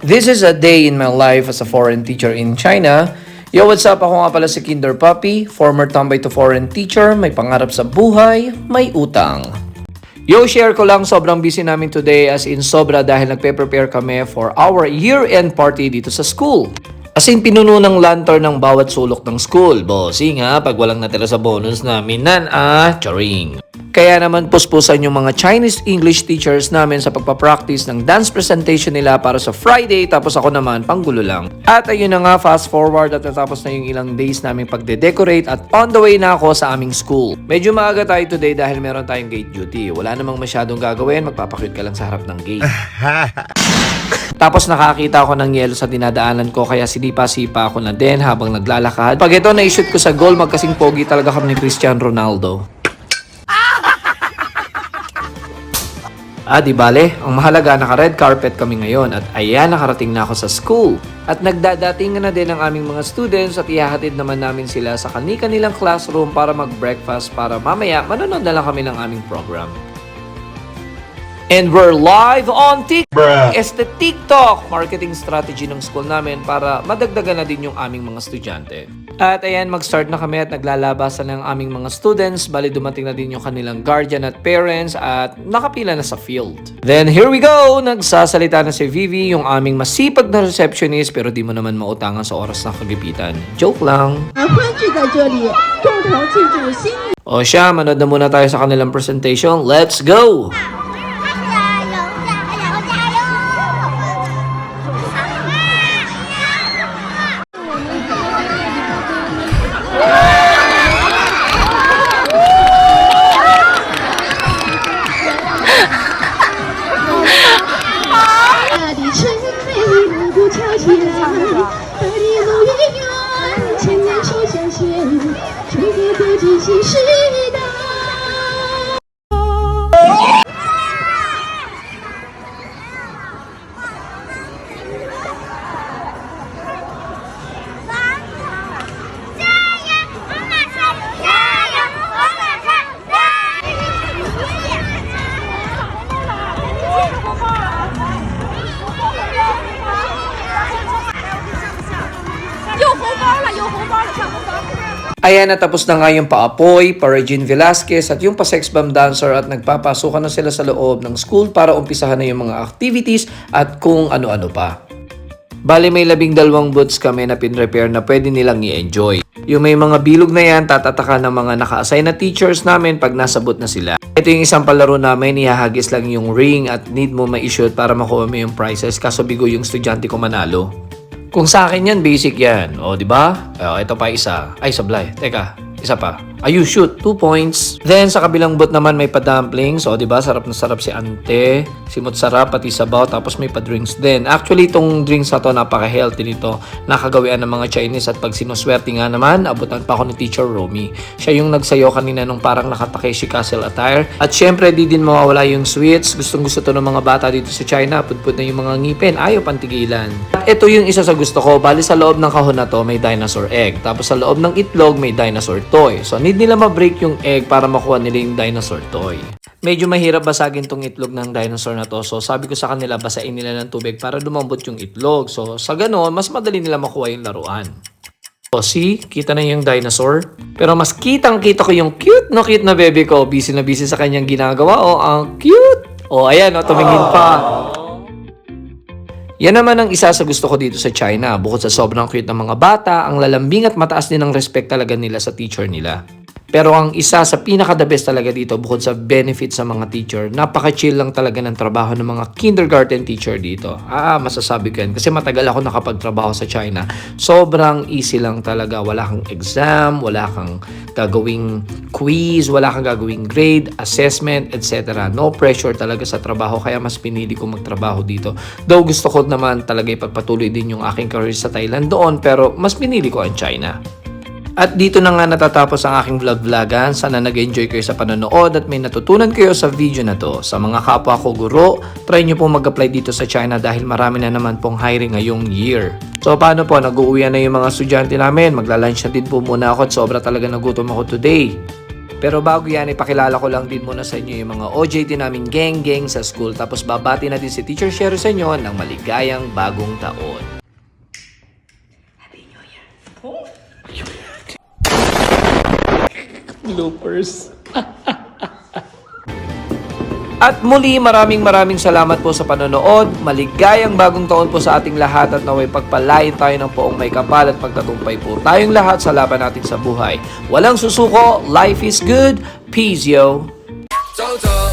This is a day in my life as a foreign teacher in China. Yo, what's up? Ako nga pala si Kinder Puppy, former tambay to foreign teacher, may pangarap sa buhay, may utang. Yo, share ko lang, sobrang busy namin today as in sobra dahil nagpe-prepare kami for our year-end party dito sa school. As in, pinuno ng lantern ng bawat sulok ng school. Bossing ha, pag walang natira sa bonus namin charing. Kaya naman puspusan yung mga Chinese English teachers namin sa pagpapractice ng dance presentation nila para sa Friday, tapos ako naman panggulo lang. At ayun na nga, fast forward at natapos na yung ilang days namin pagde-decorate at on the way na ako sa aming school. Medyo maaga tayo today dahil meron tayong gate duty. Wala namang masyadong gagawin, magpapakyut ka lang sa harap ng gate. Tapos nakakita ako ng yelo sa dinadaanan ko kaya sinipa-sipa ako na din habang naglalakad. Pag ito na-shoot ko sa goal, magkasing pogi talaga kami ni Cristiano Ronaldo. Di bale, ang mahalaga naka-red carpet kami ngayon at ayan nakarating na ako sa school. At nagdadatingan na din ang aming mga students at ihahatid naman namin sila sa kani-kanilang classroom para mag-breakfast para mamaya manonood na lang kami ng aming program. And we're live on TikTok! Este TikTok! Marketing strategy ng school namin para madagdagan na din yung aming mga estudyante. At ayan, mag-start na kami at naglalabasan ng aming mga students. Bali, dumating na din yung kanilang guardian at parents at nakapila na sa field. Then here we go! Nagsasalita na si Vivi, yung aming masipag na receptionist pero di mo naman mautangan sa oras ng kagipitan. Joke lang. O siya, manood na muna tayo sa kanilang presentation. Let's go! Ayan, natapos na nga yung pa-Apoy, pa-Regine Velasquez at yung pa-Sex Bomb Dancer at nagpapasukan na sila sa loob ng school para umpisahan na yung mga activities at kung ano-ano pa. Bali, may 12 booths kami na pin-repair na pwede nilang i-enjoy. Yung may mga bilog na yan, tatataka ng mga naka-assign na teachers namin pag nasa booth na sila. Ito yung isang palaro namin, ihahagis lang yung ring at need mo ma-shoot para makuha mo yung prizes kaso bigo yung estudyante ko manalo. Kung sa akin yan, basic yan. O, di ba? Ito pa isa. Ay, sablay. Teka, isa pa. Ayun, shoot. 2 points. Then, sa kabilang booth naman, may pa-dumplings. O, di ba? Sarap na sarap si ante. Simot sarap, pati sabaw. Tapos may pa-drinks din. Actually, itong drinks na to, napaka-healthy nito. Nakagawian ng mga Chinese. At pag sinuswerte nga naman, abutan pa ako ni Teacher Romy. Siya yung nagsayo kanina nung parang naka-Takeshi Castle attire. At syempre, di din mawawala yung sweets. Gustong-gusto to ng mga bata dito sa China. Pudpud na yung mga ngipin. Ayaw pantigilan. At ito yung isa sa gusto ko. Bali, sa loob ng kahon na to, may dinosaur egg. Tapos sa loob ng itlog, may dinosaur toy. So, need nila ma-break yung egg para makuha nila yung dinosaur toy. Medyo mahirap basagin tong itlog ng dinosaur na to. So, sabi ko sa kanila, basain nila ng tubig para lumambot yung itlog. So, sa ganon, mas madali nila makuha yung laruan. So, see? Kita na yung dinosaur. Pero mas kitang-kita ko yung cute na baby ko. Busy na busy sa kanyang ginagawa. Oh, ang cute! Oh, ayan, oh, tumingin pa. Yan naman ang isa sa gusto ko dito sa China. Bukod sa sobrang cute ng mga bata, ang lalambing at mataas din ang respect talaga nila sa teacher nila. Pero ang isa sa pinaka-the best talaga dito, bukod sa benefit sa mga teacher, napaka-chill lang talaga ng trabaho ng mga kindergarten teacher dito. Masasabi ko yan. Kasi matagal ako nakapagtrabaho sa China. Sobrang easy lang talaga. Wala kang exam, wala kang gagawing quiz, wala kang gagawing grade, assessment, etc. No pressure talaga sa trabaho. Kaya mas pinili ko magtrabaho dito. Though gusto ko naman talaga ipagpatuloy din yung aking career sa Thailand doon, pero mas pinili ko ang China. At dito na nga natatapos ang aking vlog-vlogan. Sana nag-enjoy kayo sa panonood at may natutunan kayo sa video na to. Sa mga kapwa ko guro, try nyo pong mag-apply dito sa China dahil marami na naman pong hiring ngayong year. So paano po, nag-uuwian na yung mga estudyante namin. Magla-lunch na din po muna ako at sobra talaga nagutom ako today. Pero bago yan, ipakilala ko lang din muna sa inyo yung mga OJT namin geng-geng sa school. Tapos babati natin si Teacher Sherry sa inyo ng maligayang bagong taon. Bloopers. At muli, maraming salamat po sa panonood. Maligayang bagong taon po sa ating lahat at naway pagpalain tayo ng poong may kapal at pagtagumpay po tayong lahat sa laban natin sa buhay. Walang susuko, life is good, peace yo! Toto